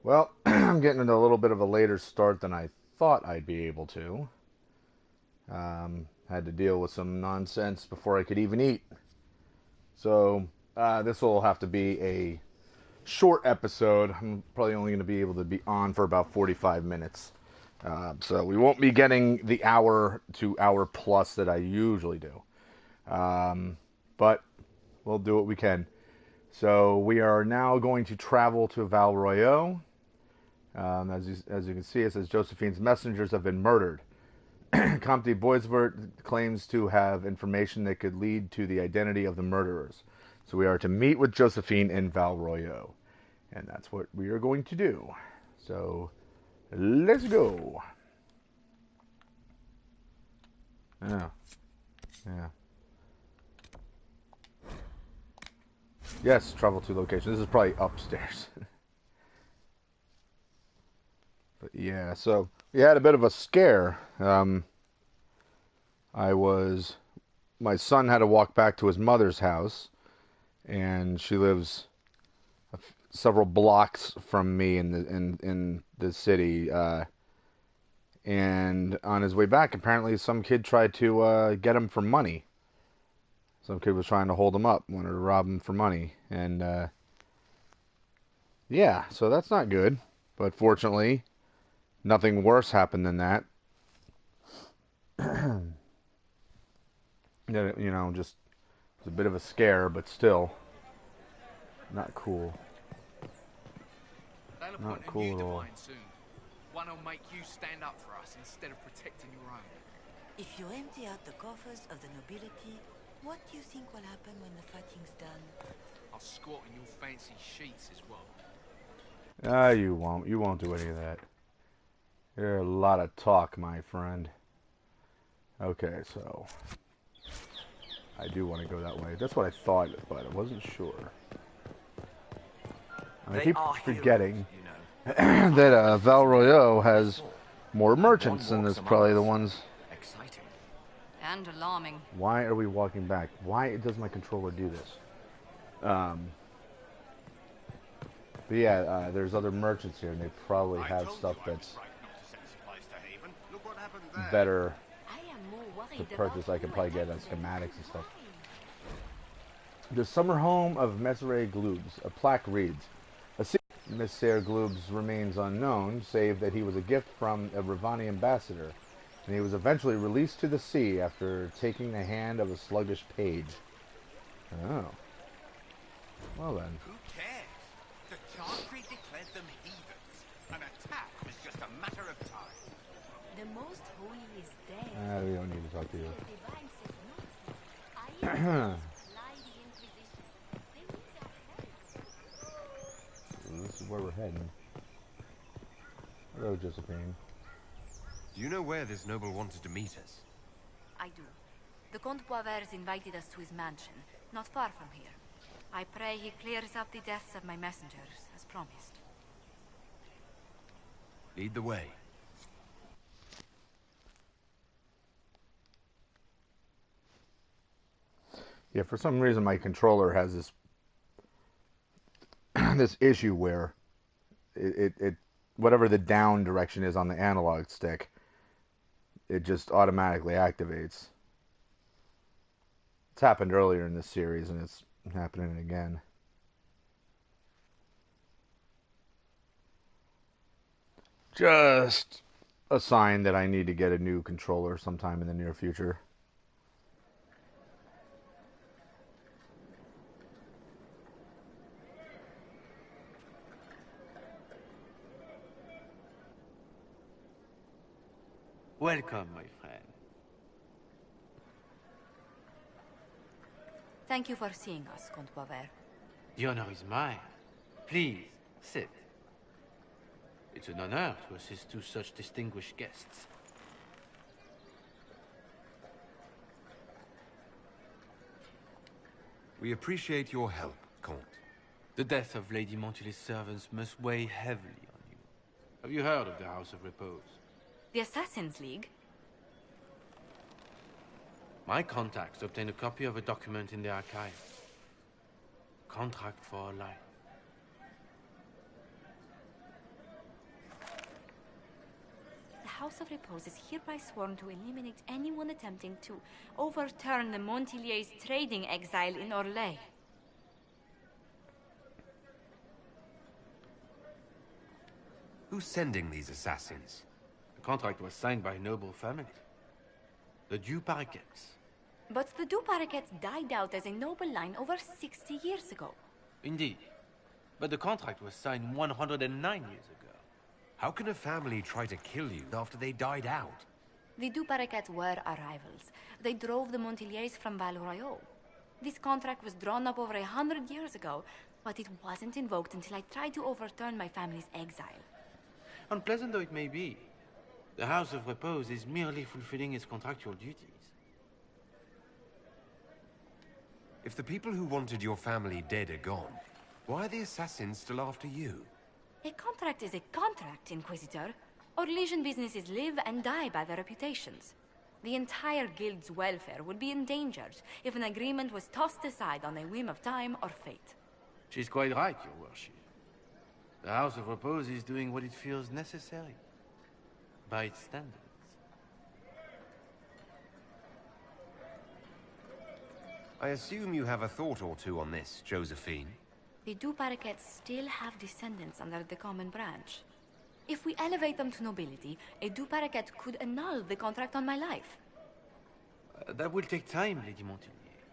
Well, I'm getting into a little bit of a later start than I thought I'd be able to. Had to deal with some nonsense before I could even eat. So, this will have to be a short episode. I'm probably only going to be able to be on for about 45 minutes. So, we won't be getting the hour to hour plus that I usually do. But we'll do what we can. So, we are now going to travel to Val Royeaux. As you can see, it says Josephine's messengers have been murdered. Comte Boisvert claims to have information that could lead to the identity of the murderers. So we are to meet with Josephine in Val Royeaux. And that's what we are going to do. So, let's go. Yeah. Yeah. Yes, travel to location. This is probably upstairs. But yeah, so we had a bit of a scare. My son had to walk back to his mother's house, and she lives several blocks from me in the city. And on his way back, apparently some kid tried to get him for money. Some kid was trying to hold him up, wanted to rob him for money, and yeah, so that's not good. But fortunately, nothing worse happened than that. Just it was a bit of a scare, but still not cool. Not cool at all. One will make you stand up for us instead of protecting your own. If you empty out the coffers of the nobility, what do you think will happen when the fighting's done? I'll squat in your fancy sheets as well. Ah, you won't. You won't do any of that. You're a lot of talk, my friend. Okay, so I do want to go that way. That's what I thought, but I wasn't sure. I keep forgetting that Val Royeaux has more merchants, and it's probably the ones. Exciting and alarming. Why are we walking back? Why does my controller do this? But yeah, there's other merchants here, and they probably have stuff that's better to purchase. I can probably get on schematics and stuff. The summer home of Messer Gloobs. A plaque reads, Messer Gloob's remains unknown, save that he was a gift from a Ravani ambassador, and he was eventually released to the sea after taking the hand of a sluggish page. Oh. Well then. Who cares? The Chantry declared them heathens. An attack was just a matter of time. The most holy is dead. We don't need to talk to you. This is where we're heading. Hello, Josephine. Do you know where this noble wanted to meet us? I do. The Comte Boisvert invited us to his mansion, not far from here. I pray he clears up the deaths of my messengers, as promised. Lead the way. Yeah, for some reason my controller has this this issue where it whatever the down direction is on the analog stick, it just automatically activates. It's happened earlier in this series, and it's happening again. Just a sign that I need to get a new controller sometime in the near future. Welcome, my friend. Thank you for seeing us, Comte Boisvert. The honor is mine. Please, sit. It's an honor to assist two such distinguished guests. We appreciate your help, Comte. The death of Lady Montily's servants must weigh heavily on you. Have you heard of the House of Repose? The Assassin's League? My contacts obtained a copy of a document in the archive. Contract for life. House of Repose is hereby sworn to eliminate anyone attempting to overturn the Montillier's trading exile in Orlais. Who's sending these assassins? The contract was signed by a noble family. The Du Paraquets. But the Du Paraquets died out as a noble line over 60 years ago. Indeed. But the contract was signed 109 years ago. How can a family try to kill you after they died out? The Du Paraquets were our rivals. They drove the Montiliers from Val Royaux. This contract was drawn up over 100 years ago, but it wasn't invoked until I tried to overturn my family's exile. Unpleasant though it may be, the House of Repose is merely fulfilling its contractual duties. If the people who wanted your family dead are gone, why are the assassins still after you? A contract is a contract, Inquisitor. Orlesian businesses live and die by their reputations. The entire guild's welfare would be endangered if an agreement was tossed aside on a whim of time or fate. She's quite right, Your Worship. The House of Repose is doing what it feels necessary, by its standards. I assume you have a thought or two on this, Josephine. The Du Paraquets still have descendants under the common branch. If we elevate them to nobility, a Du Paraquet could annul the contract on my life. That will take time, Lady Montilier.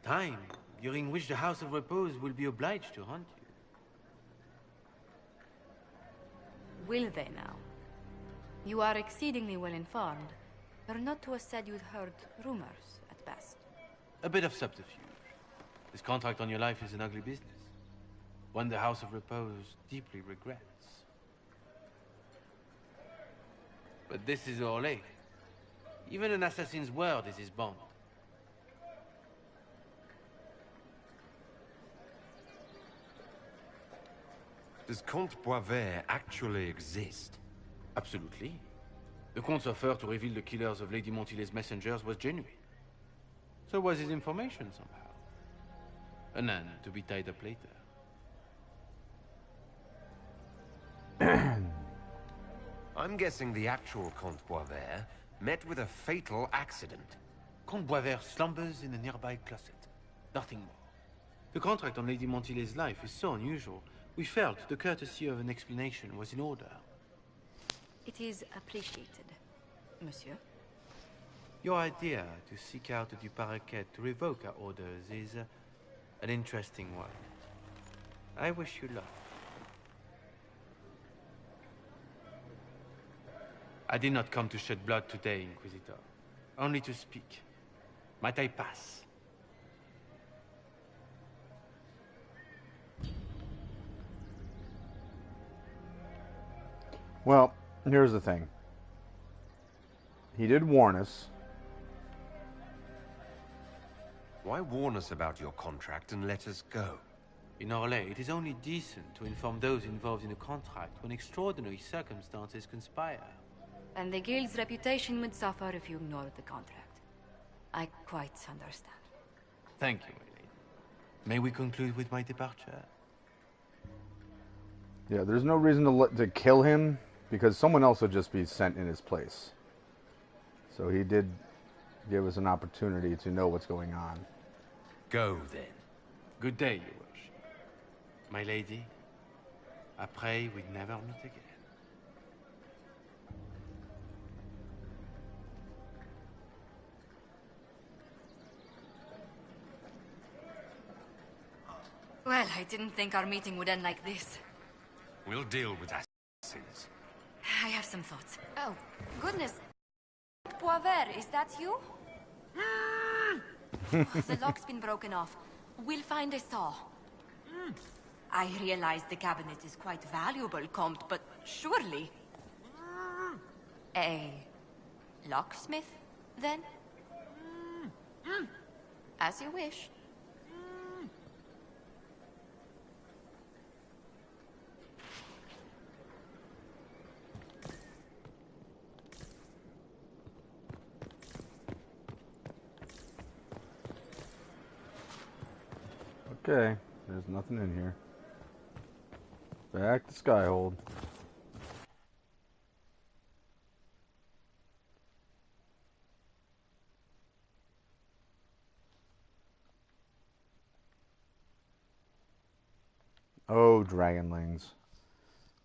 Time during which the House of Repose will be obliged to hunt you. Will they now? You are exceedingly well informed. You're not to have said you'd heard rumors, at best. A bit of subterfuge. This contract on your life is an ugly business. One the House of Repose deeply regrets. But this is Orlais. Even an assassin's word is his bond. Does Comte Boisvert actually exist? Absolutely. The Comte's offer to reveal the killers of Lady Montilier's messengers was genuine. So was his information somehow. An end to be tied up later. I'm guessing the actual Comte Boisvert met with a fatal accident. Comte Boisvert slumbers in a nearby closet. Nothing more. The contract on Lady Montilier's life is so unusual, we felt the courtesy of an explanation was in order. It is appreciated, monsieur. Your idea to seek out the Du Paraquet to revoke our orders is an interesting one. I wish you luck. I did not come to shed blood today, Inquisitor. Only to speak. Might I pass? Well, here's the thing. He did warn us. Why warn us about your contract and let us go? In Orlais, it is only decent to inform those involved in a contract when extraordinary circumstances conspire. And the guild's reputation would suffer if you ignored the contract. I quite understand. Thank you, my lady. May we conclude with my departure? Yeah, there's no reason to kill him, because someone else would just be sent in his place. So he did give us an opportunity to know what's going on. Go, then. Good day, Your Worship. My lady, I pray we never meet again. Well, I didn't think our meeting would end like this. We'll deal with assassins. I have some thoughts. Oh, goodness. Boisvert, is that you? The lock's been broken off. We'll find a saw. I realize the cabinet is quite valuable, Comte, but surely... A locksmith, then? As you wish. Okay, there's nothing in here. Back to Skyhold. Oh, dragonlings.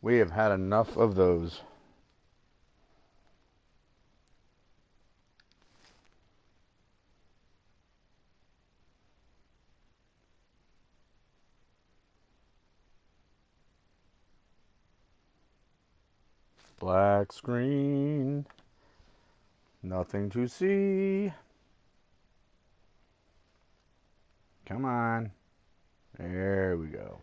We have had enough of those. Black screen. Nothing to see. Come on. There we go.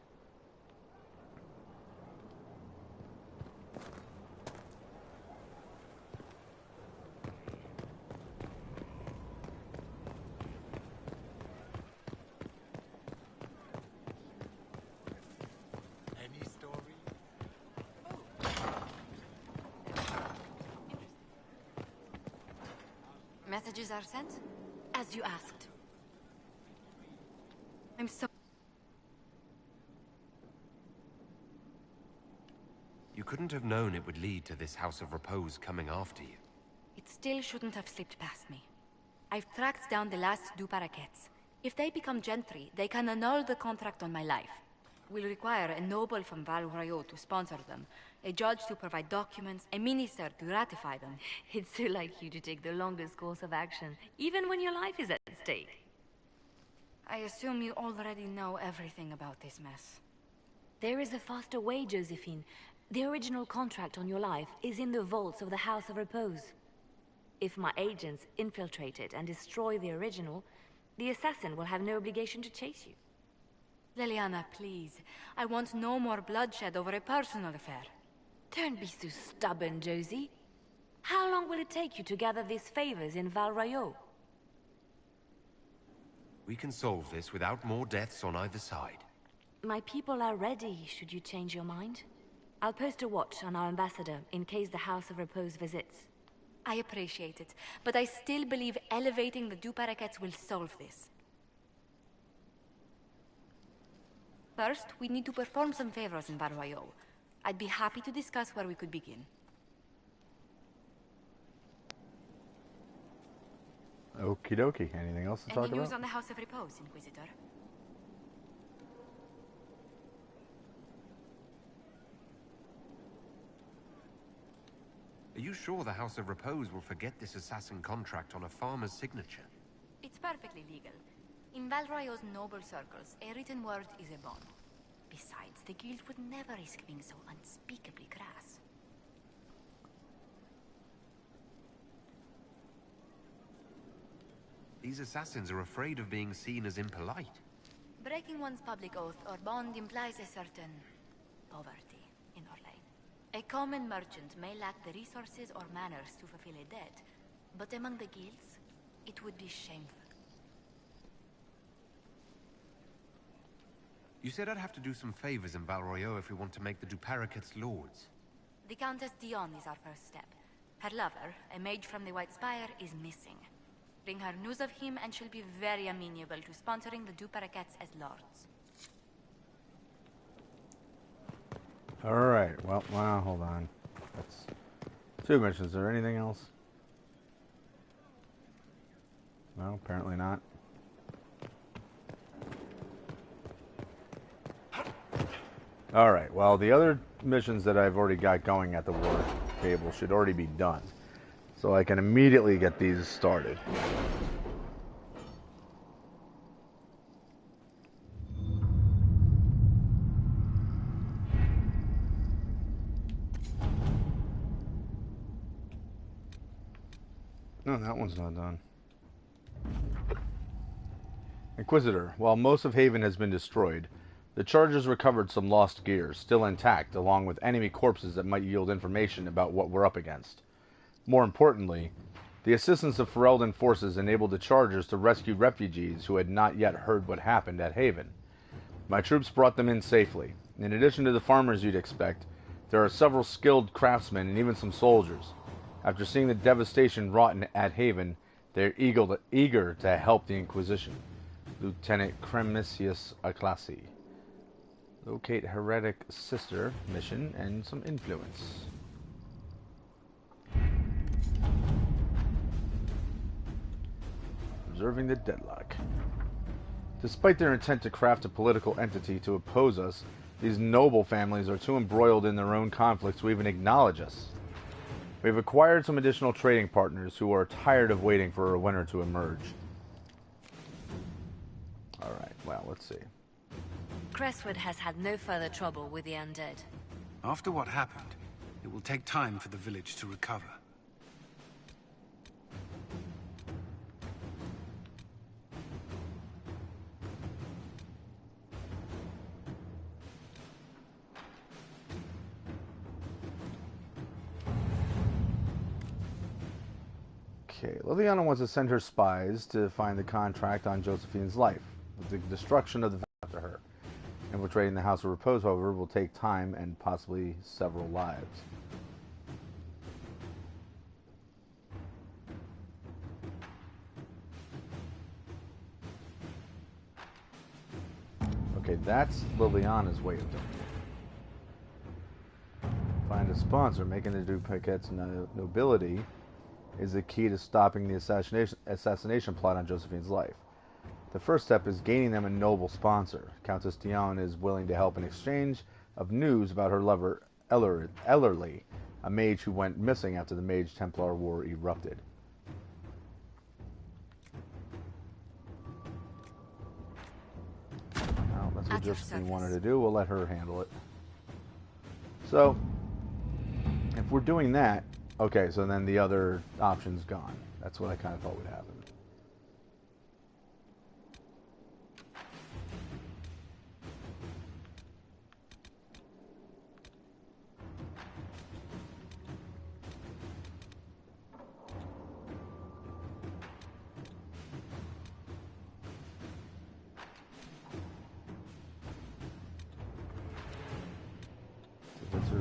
Any story? Messages are sent? As you asked. I'm so... You couldn't have known it would lead to this House of Repose coming after you. It still shouldn't have slipped past me. I've tracked down the last two parakeets. If they become gentry, they can annul the contract on my life. We'll require a noble from Val Royaux to sponsor them, a judge to provide documents, a minister to ratify them. It's so like you to take the longest course of action, even when your life is at stake. I assume you already know everything about this mess. There is a faster way, Josephine. The original contract on your life is in the vaults of the House of Repose. If my agents infiltrate it and destroy the original, the assassin will have no obligation to chase you. Leliana, please. I want no more bloodshed over a personal affair. Don't be so stubborn, Josie. How long will it take you to gather these favors in Val Royaux? We can solve this without more deaths on either side. My people are ready, should you change your mind. I'll post a watch on our ambassador in case the House of Repose visits. I appreciate it, but I still believe elevating the two parakeets will solve this. First, we need to perform some favors in Val Royaux. I'd be happy to discuss where we could begin. Okie dokie. Anything else to talk Any news about? on the House of Repose, Inquisitor? Are you sure the House of Repose will forget this assassin contract on a farmer's signature? It's perfectly legal. In Val Royaux's noble circles, a written word is a bond. Besides, the guild would never risk being so unspeakably crass. These assassins are afraid of being seen as impolite. Breaking one's public oath or bond implies a certain poverty in Orlane. A common merchant may lack the resources or manners to fulfill a debt, but among the guilds, it would be shameful. You said I'd have to do some favors in Val Royaux if we want to make the Duparaquets lords. The Countess Dion is our first step. Her lover, a mage from the White Spire, is missing. Bring her news of him and she'll be very amenable to sponsoring the Duparaquets as lords. Alright, well, hold on. That's 2 missions. Is there anything else? No, apparently not. Alright, well, the other missions that I've already got going at the war table should already be done. So I can immediately get these started. No, that one's not done. Inquisitor, while most of Haven has been destroyed, the Chargers recovered some lost gear, still intact, along with enemy corpses that might yield information about what we're up against. More importantly, the assistance of Ferelden forces enabled the Chargers to rescue refugees who had not yet heard what happened at Haven. My troops brought them in safely. In addition to the farmers you'd expect, there are several skilled craftsmen and even some soldiers. After seeing the devastation wrought at Haven, they are eager to help the Inquisition. Lieutenant Cremisius Aclassi. Locate heretic sister mission and some influence. Observing the deadlock. Despite their intent to craft a political entity to oppose us, These noble families are too embroiled in their own conflicts to even acknowledge us. We've acquired some additional trading partners who are tired of waiting for a winner to emerge. Alright, well, let's see. Crestwood has had no further trouble with the undead. After what happened, it will take time for the village to recover. Okay, Liliana wants to send her spies to find the contract on Josephine's life, with the destruction of the after her. Infiltrating the House of Repose, however, will take time and possibly several lives. Okay, that's Liliana's way of doing it. Find a sponsor. Making the duplicates nobility is the key to stopping the assassination plot on Josephine's life. The first step is gaining them a noble sponsor. Countess Dion is willing to help in exchange of news about her lover Ellerly, a mage who went missing after the Mage Templar War erupted. Well, that's what Josephine wanted to do. We'll let her handle it. So, if we're doing that, okay, so then the other option's gone. That's what I kind of thought would happen.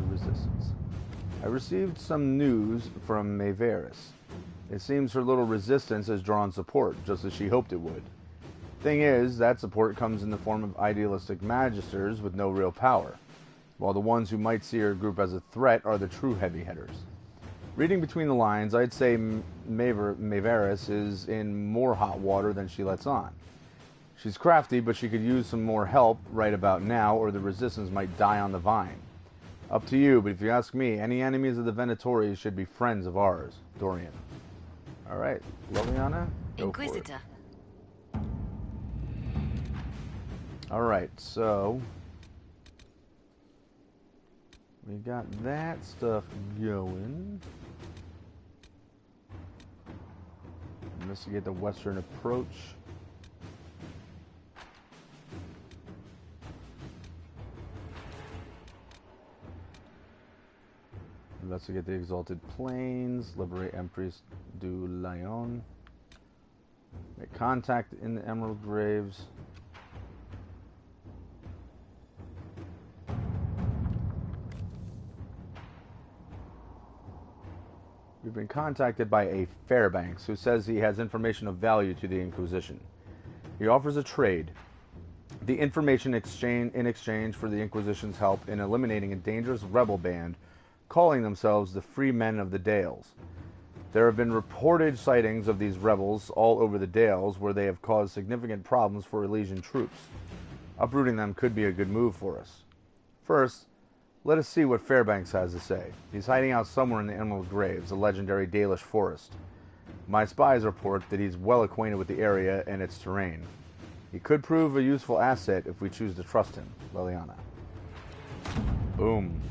Resistance. I received some news from Maevaris. It seems her little resistance has drawn support, just as she hoped it would. Thing is, that support comes in the form of idealistic magisters with no real power, while the ones who might see her group as a threat are the true heavy hitters. Reading between the lines, I'd say Maevaris is in more hot water than she lets on. She's crafty, but she could use some more help right about now, or the resistance might die on the vine. Up to you, but if you ask me, any enemies of the Venatori should be friends of ours. Dorian. Alright, Liliana, go Inquisitor. Alright, so we got that stuff going. Investigate the western approach. Investigate the Exalted Plains. Liberate Empress du Lion. Make contact in the Emerald Graves. We've been contacted by a Fairbanks who says he has information of value to the Inquisition. He offers a trade. The information in exchange for the Inquisition's help in eliminating a dangerous rebel band calling themselves the Free Men of the Dales. There have been reported sightings of these rebels all over the Dales where they have caused significant problems for Elysian troops. Uprooting them could be a good move for us. First, let us see what Fairbanks has to say. He's hiding out somewhere in the Emerald Graves, a legendary Dalish forest. My spies report that he's well acquainted with the area and its terrain. He could prove a useful asset if we choose to trust him. Liliana. Boom.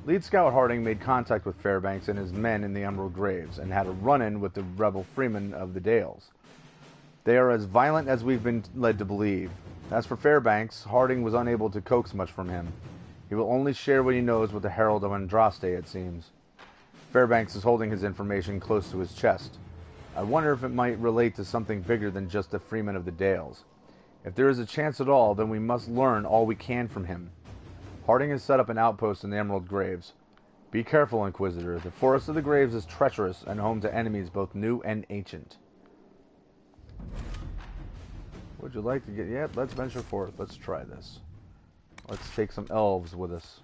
Lead Scout Harding made contact with Fairbanks and his men in the Emerald Graves and had a run-in with the rebel freemen of the Dales. They are as violent as we've been led to believe. As for Fairbanks, Harding was unable to coax much from him. He will only share what he knows with the Herald of Andraste, it seems. Fairbanks is holding his information close to his chest. I wonder if it might relate to something bigger than just the freemen of the Dales. If there is a chance at all, then we must learn all we can from him. Harding has set up an outpost in the Emerald Graves. Be careful, Inquisitor. The Forest of the Graves is treacherous and home to enemies both new and ancient. Would you like to get... Yep, let's venture forth. Let's try this. Let's take some elves with us.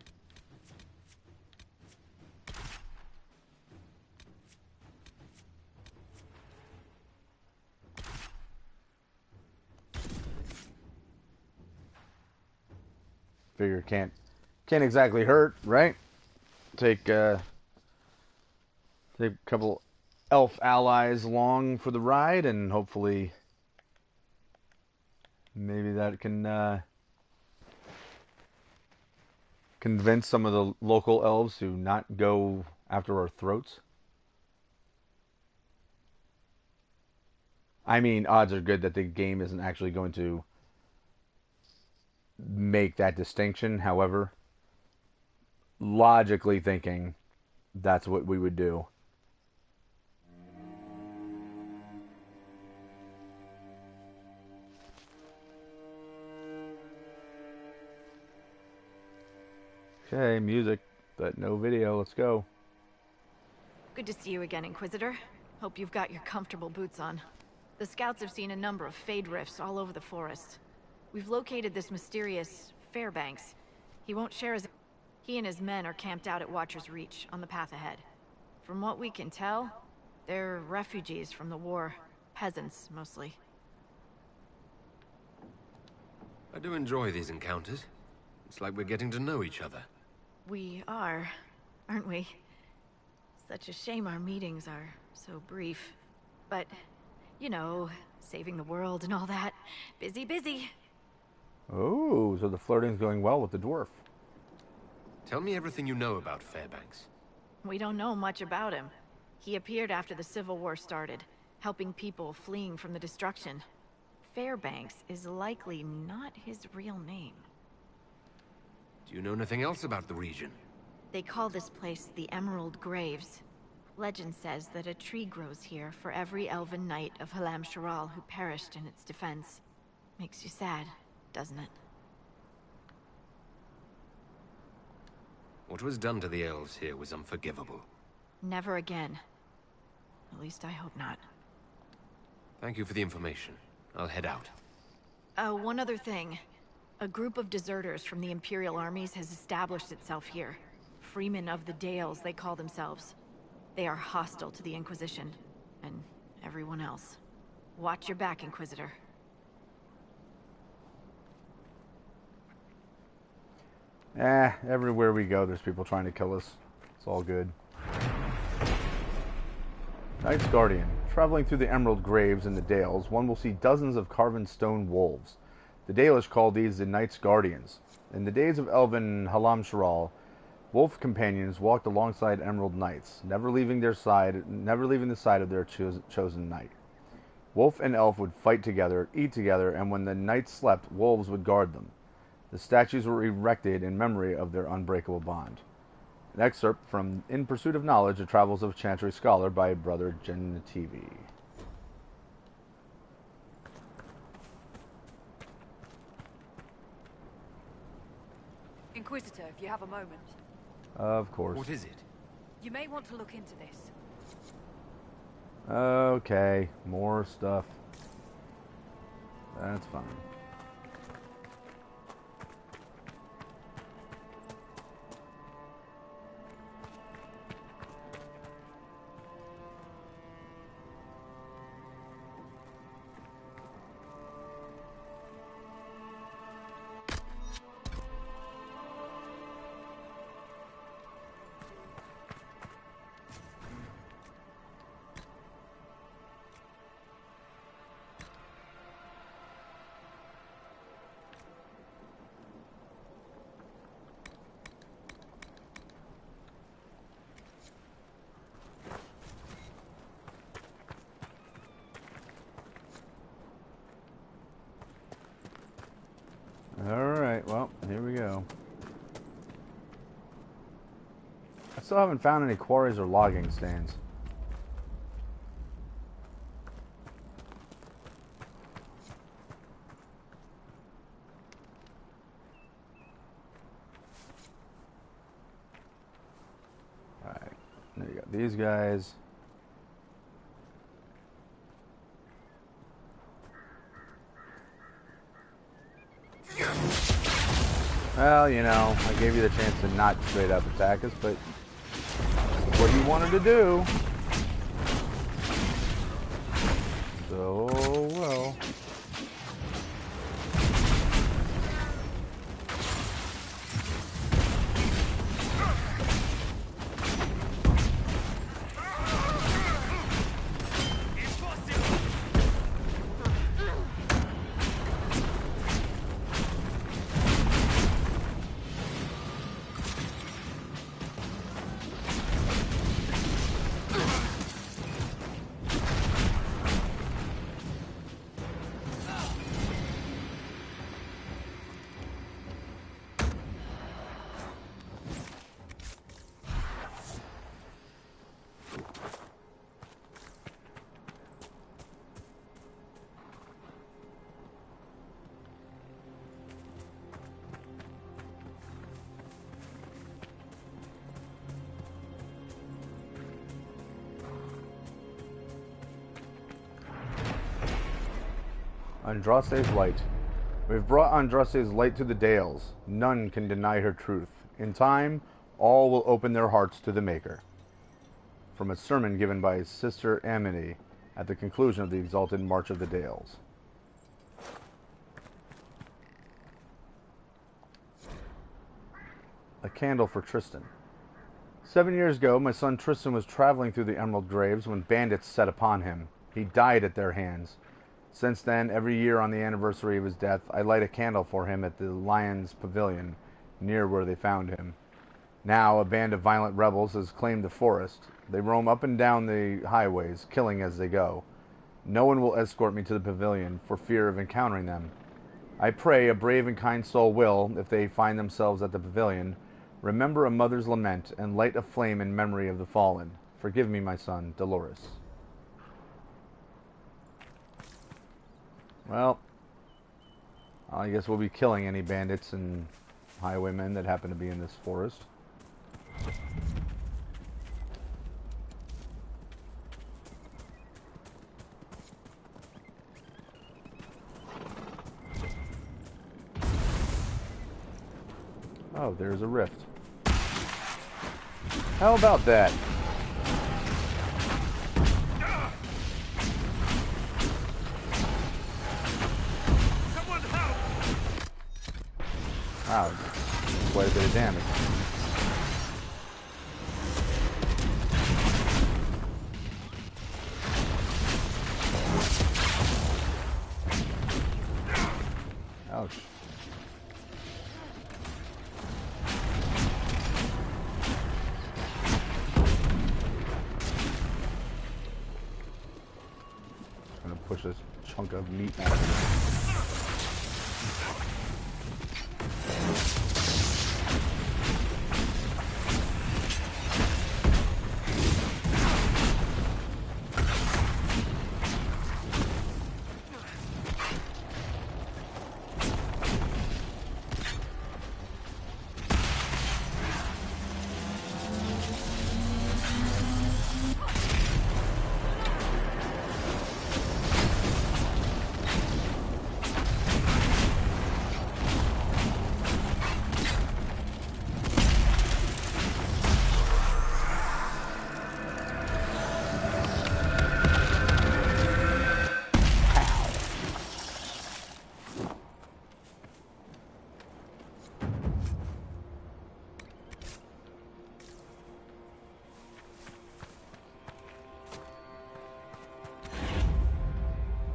Figure can't exactly hurt, right? Take a couple elf allies along for the ride, and hopefully maybe that can convince some of the local elves to not go after our throats. I mean, odds are good that the game isn't actually going to make that distinction. However, logically thinking, that's what we would do. Okay, music, but no video. Let's go. Good to see you again, Inquisitor. Hope you've got your comfortable boots on. The scouts have seen a number of Fade rifts all over the forest. We've located this mysterious Fairbanks. He won't share his... He and his men are camped out at Watcher's Reach, on the path ahead. From what we can tell, they're refugees from the war. Peasants, mostly. I do enjoy these encounters. It's like we're getting to know each other. We are, aren't we? Such a shame our meetings are so brief. But, you know, saving the world and all that. Busy, busy. Oh, so the flirting's going well with the dwarf. Tell me everything you know about Fairbanks. We don't know much about him. He appeared after the Civil War started, helping people fleeing from the destruction. Fairbanks is likely not his real name. Do you know anything else about the region? They call this place the Emerald Graves. Legend says that a tree grows here for every elven knight of Halam Sharal who perished in its defense. Makes you sad, doesn't it? What was done to the elves here was unforgivable. Never again. At least I hope not. Thank you for the information. I'll head out. One other thing. A group of deserters from the Imperial armies has established itself here. Freemen of the Dales, they call themselves. They are hostile to the Inquisition, and everyone else. Watch your back, Inquisitor. Everywhere we go, there's people trying to kill us. It's all good. Knight's Guardian. Traveling through the Emerald Graves in the Dales, one will see dozens of carven stone wolves. The Dalish call these the Knight's Guardians. In the days of elven Halam Sharal, wolf companions walked alongside Emerald Knights, never leaving the side of their chosen knight. Wolf and elf would fight together, eat together, and when the knights slept, wolves would guard them. The statues were erected in memory of their unbreakable bond. An excerpt from In Pursuit of Knowledge, The Travels of a Chantry Scholar by Brother Genetivi. Inquisitor, if you have a moment. Of course. What is it? You may want to look into this. Okay, more stuff. That's fine. Alright, well, here we go. I still haven't found any quarries or logging stands. Alright, there you go. These guys. Well, you know, I gave you the chance to not straight up attack us, but what you wanted to do. So, well. Andraste's light. We have brought Andraste's light to the Dales. None can deny her truth. In time, all will open their hearts to the Maker. From a sermon given by Sister Amity at the conclusion of the Exalted March of the Dales. A candle for Tristan. 7 years ago, my son Tristan was traveling through the Emerald Graves when bandits set upon him. He died at their hands. Since then, every year on the anniversary of his death, I light a candle for him at the Lion's Pavilion, near where they found him. Now, a band of violent rebels has claimed the forest. They roam up and down the highways, killing as they go. No one will escort me to the pavilion, for fear of encountering them. I pray a brave and kind soul will, if they find themselves at the pavilion, remember a mother's lament and light a flame in memory of the fallen. Forgive me, my son, Dolores. Well, I guess we'll be killing any bandits and highwaymen that happen to be in this forest. Oh, there's a rift. How about that? Wow, quite a bit of damage. Ouch. Gonna push this chunk of meat out of here.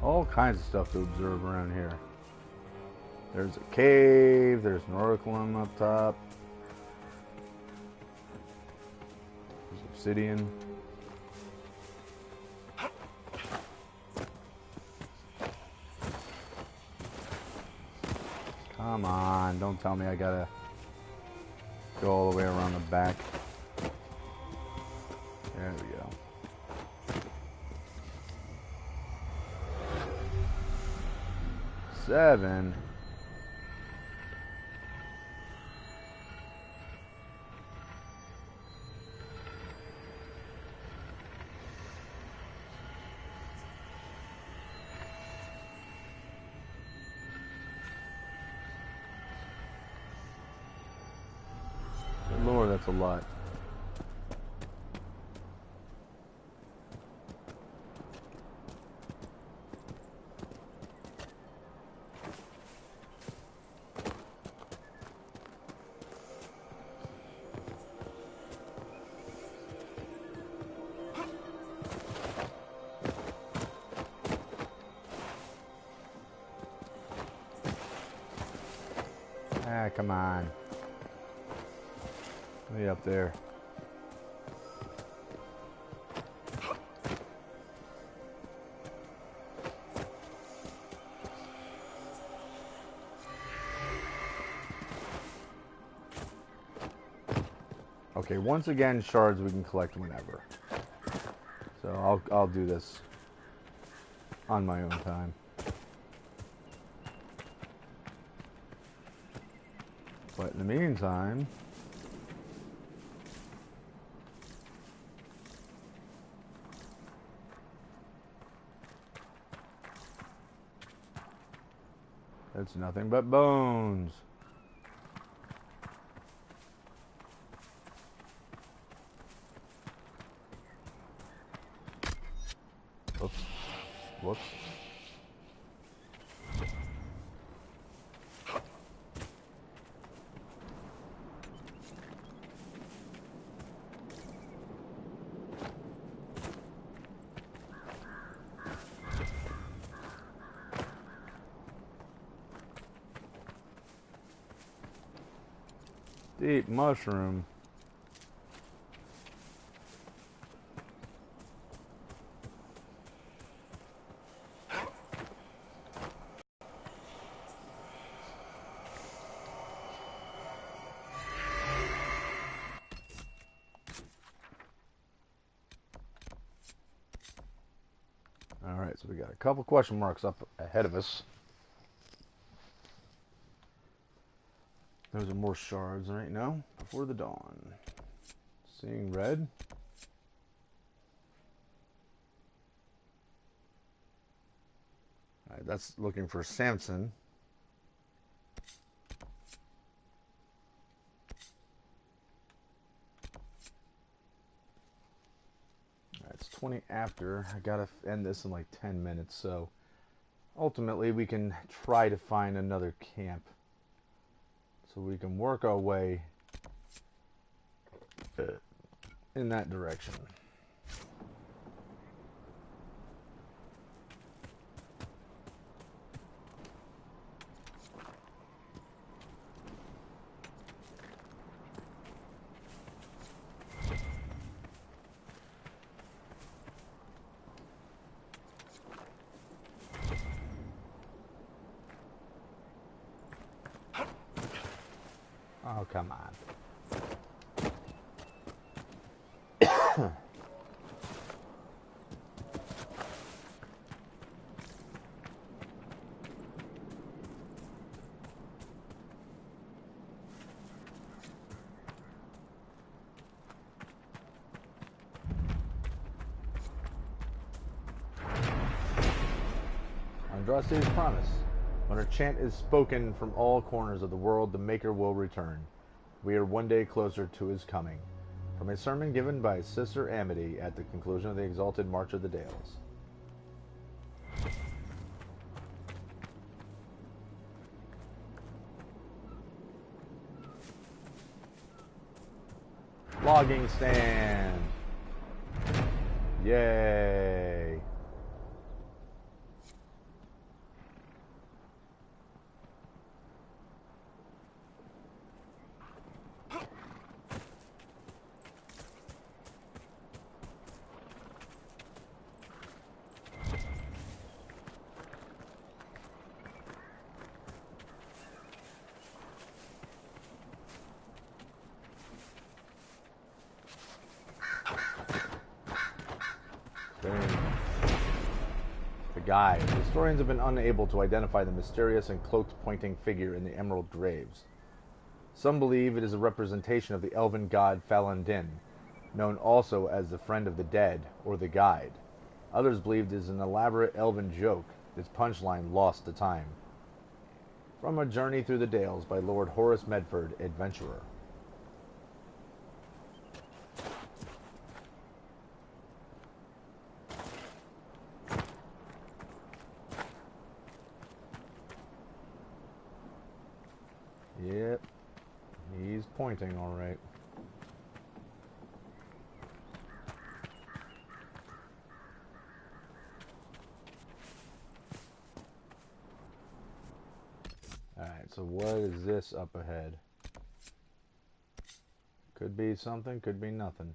All kinds of stuff to observe around here. There's a cave, there's an orichalcum up top. There's obsidian. Come on, don't tell me I gotta go all the way around the back. There we go. Seven. Good Lord, that's a lot. Ah, come on. Way up there. Okay, once again, shards we can collect whenever. So I'll do this on my own time. But in the meantime, That's nothing but bones. Whoops. Whoops. Deep mushroom. Alright, so we got a couple question marks up ahead of us. Those are more shards right now. Before the dawn. Seeing red. Alright, that's looking for Samson. Alright, it's 20 after. I gotta end this in like 10 minutes, so ultimately we can try to find another camp. So we can work our way in that direction. Oh, come on. Andraste's promise. When her chant is spoken from all corners of the world, the Maker will return. We are one day closer to his coming. From a sermon given by Sister Amity at the conclusion of the Exalted March of the Dales. Logging stand. Yay. The guide. Historians have been unable to identify the mysterious and cloaked pointing figure in the emerald graves. Some believe it is a representation of the elven god Falun Din, known also as the Friend of the Dead or the Guide. Others believe it is an elaborate elven joke, its punchline lost to time. From A Journey Through the Dales by Lord Horace Medford, Adventurer. Yep, he's pointing all right. Alright, so what is this up ahead? Could be something, could be nothing.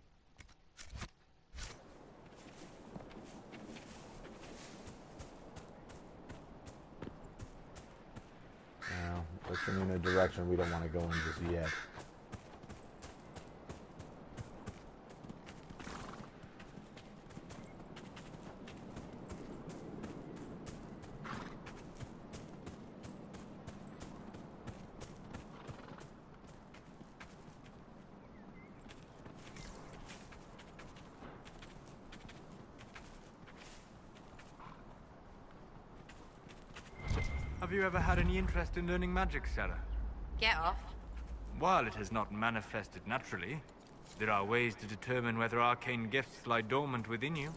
Well, pushing in a direction we don't want to go in just yet. Have you ever had any interest in learning magic, Sarah? Get off. While it has not manifested naturally, there are ways to determine whether arcane gifts lie dormant within you.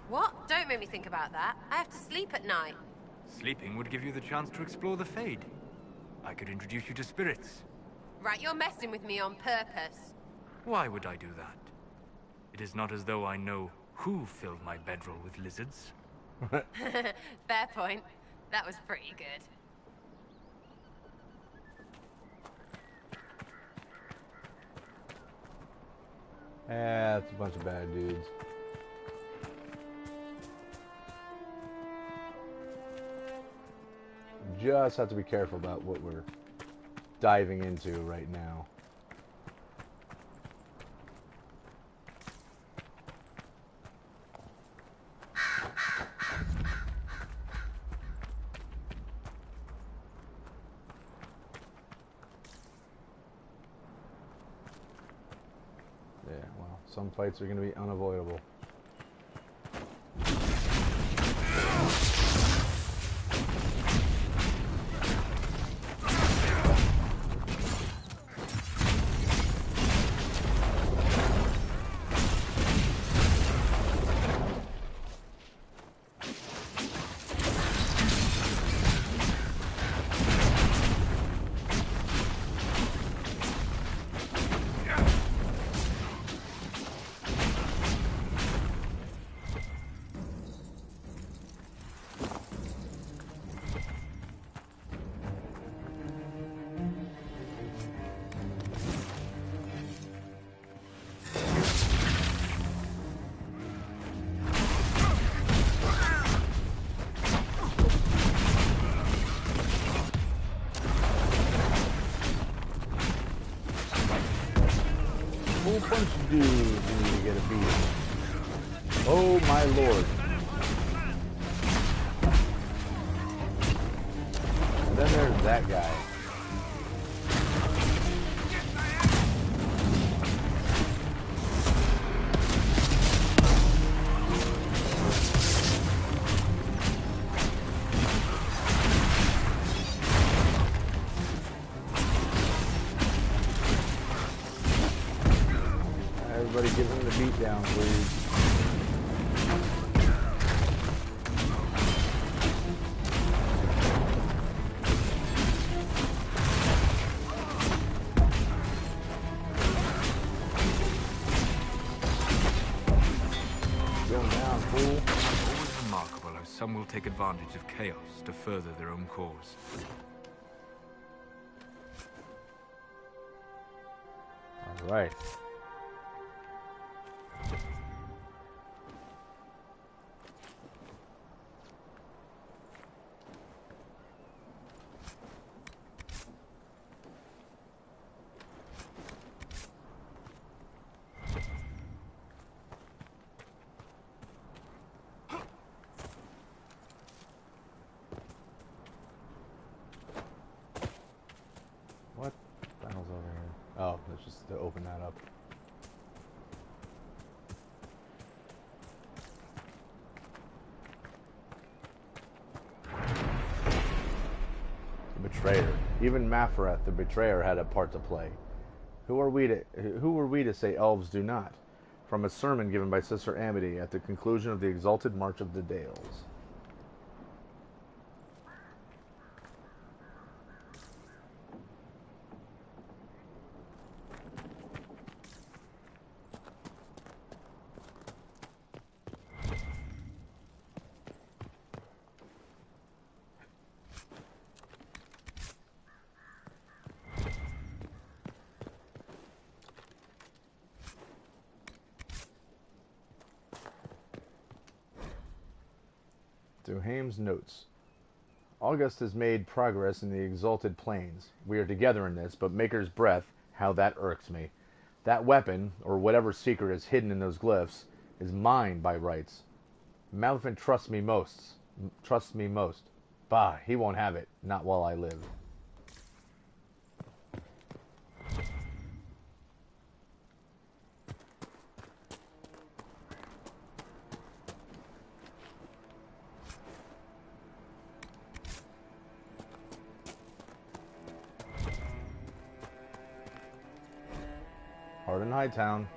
What? Don't make me think about that. I have to sleep at night. Sleeping would give you the chance to explore the Fade. I could introduce you to spirits. Right, you're messing with me on purpose. Why would I do that? It is not as though I know who filled my bedroll with lizards. Fair point. That was pretty good. That's a bunch of bad dudes. Just have to be careful about what we're diving into right now. Yeah, well, some fights are going to be unavoidable. Whole bunch of dudes need to get a beat. Oh my lord. And then there's that guy. Everybody give him the beat down, please. Going down, fool. Always remarkable how some will take advantage of chaos to further their own cause. All right. What the hell's over here? Oh, that's just to open that up. The betrayer. Even Mafrath, the betrayer, had a part to play. Who were we to say elves do not? From a sermon given by Sister Amity at the conclusion of the Exalted March of the Dales. Duhame's notes. August has made progress in the exalted plains. We are together in this, but Maker's breath, how that irks me. That weapon, or whatever secret is hidden in those glyphs, is mine by rights. Malefin trusts me most. Bah, he won't have it. Not while I live. in Hightown,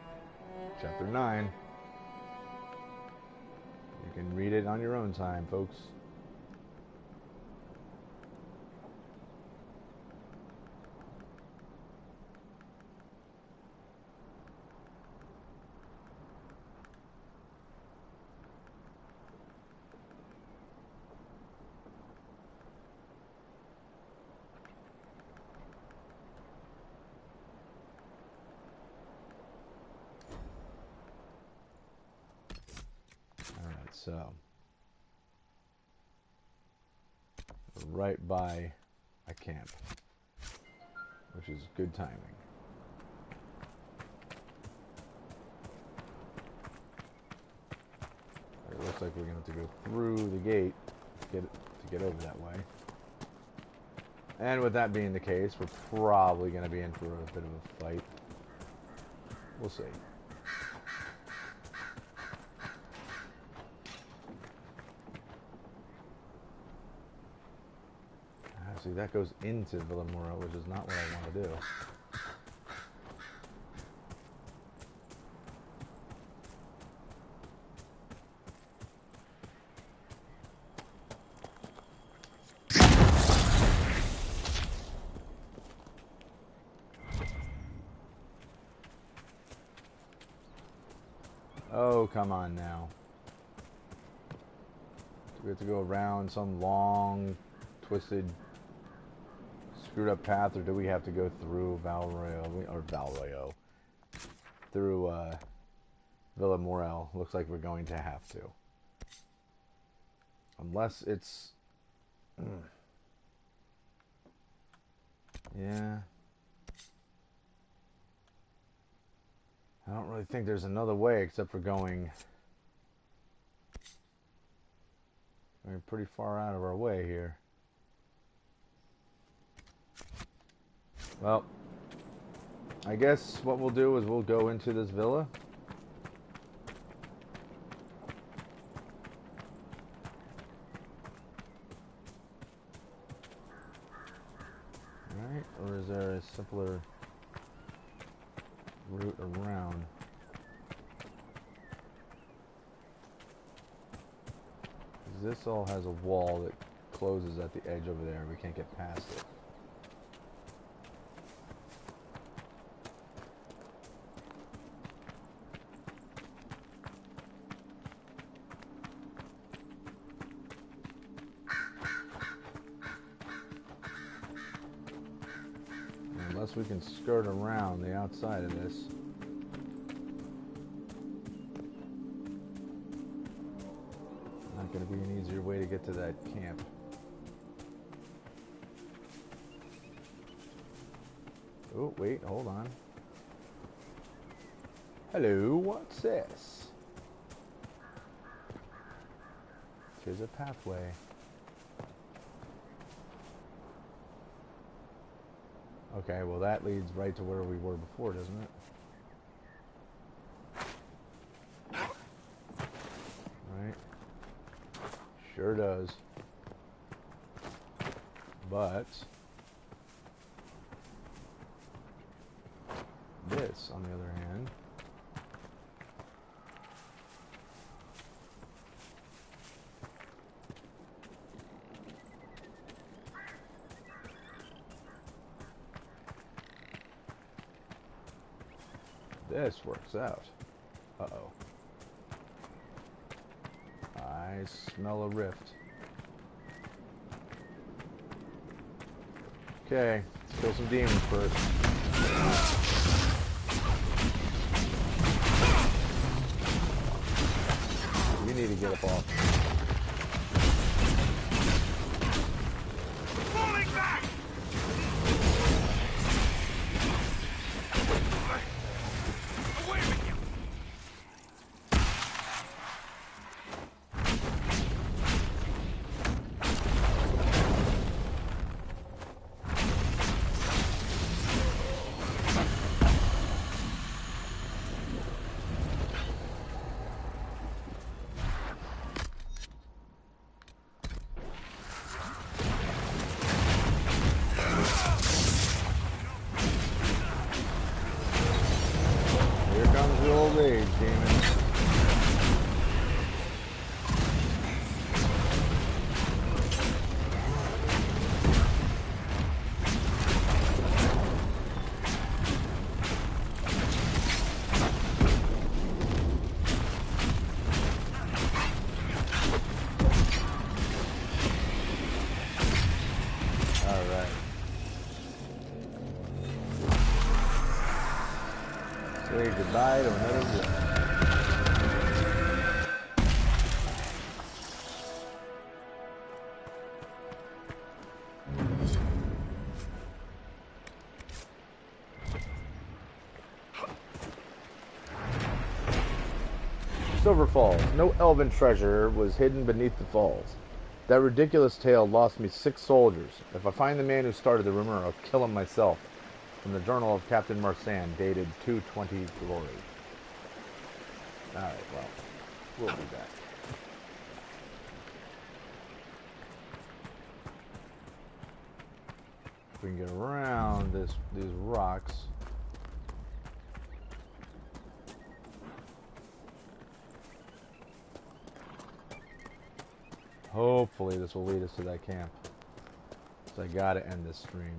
Chapter 9. You can read it on your own time, folks. Alright, so we're right by a camp, which is good timing. It looks like we're going to have to go through the gate to get over that way. And with that being the case, we're probably going to be in for a bit of a fight. We'll see. See, that goes into Villa Morel, which is not what I want to do. Oh, come on now. Do we have to go around some long, twisted, screwed up path, or do we have to go through through Villa Morel? Looks like we're going to have to. Unless it's... Yeah. I don't really think there's another way except for going pretty far out of our way here. Well, I guess what we'll do is we'll go into this villa. Alright, or is there a simpler route around? This all has a wall that closes at the edge over there. We can't get past it. Unless we can skirt around the outside of this. Not going to be an easier way to get to that camp. Oh, wait, hold on. Hello, what's this? 'Tis a pathway. Okay, well that leads right to where we were before, doesn't it? Right. Sure does. But this, on the other hand, this works out. Uh-oh. I smell a rift. Okay, let's kill some demons first. We need to get up off. Falling back! Away with you! stage, demon. Say goodbye to another war. Silver Falls. No elven treasure was hidden beneath the falls. That ridiculous tale lost me 6 soldiers. If I find the man who started the rumor, I'll kill him myself. From the Journal of Captain Marsan, dated 2/20 Glory. Alright, well, we'll be back. If we can get around these rocks. Hopefully this will lead us to that camp. So I gotta end this stream.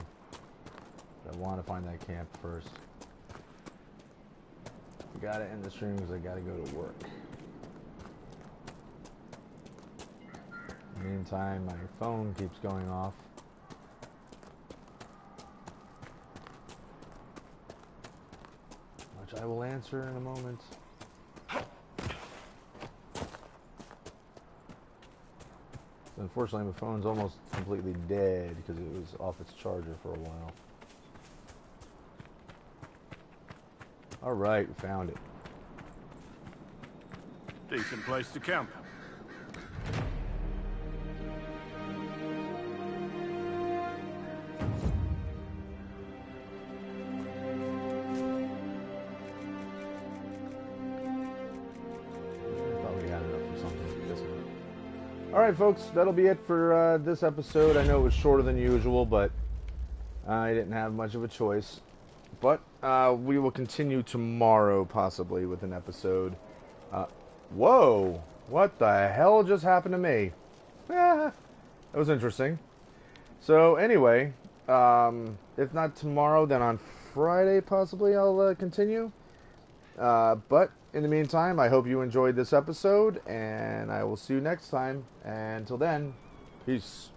I want to find that camp first. I gotta end the stream because I gotta go to work. In the meantime, my phone keeps going off. Which I will answer in a moment. So unfortunately, my phone's almost completely dead because it was off its charger for a while. Alright, we found it. Decent place to camp. Probably got enough for something. Alright folks, that'll be it for this episode. I know it was shorter than usual, but I didn't have much of a choice. But we will continue tomorrow, possibly, with an episode. Whoa! What the hell just happened to me? That was interesting. So, anyway, if not tomorrow, then on Friday, possibly, I'll continue. But, in the meantime, I hope you enjoyed this episode, and I will see you next time. And until then, peace.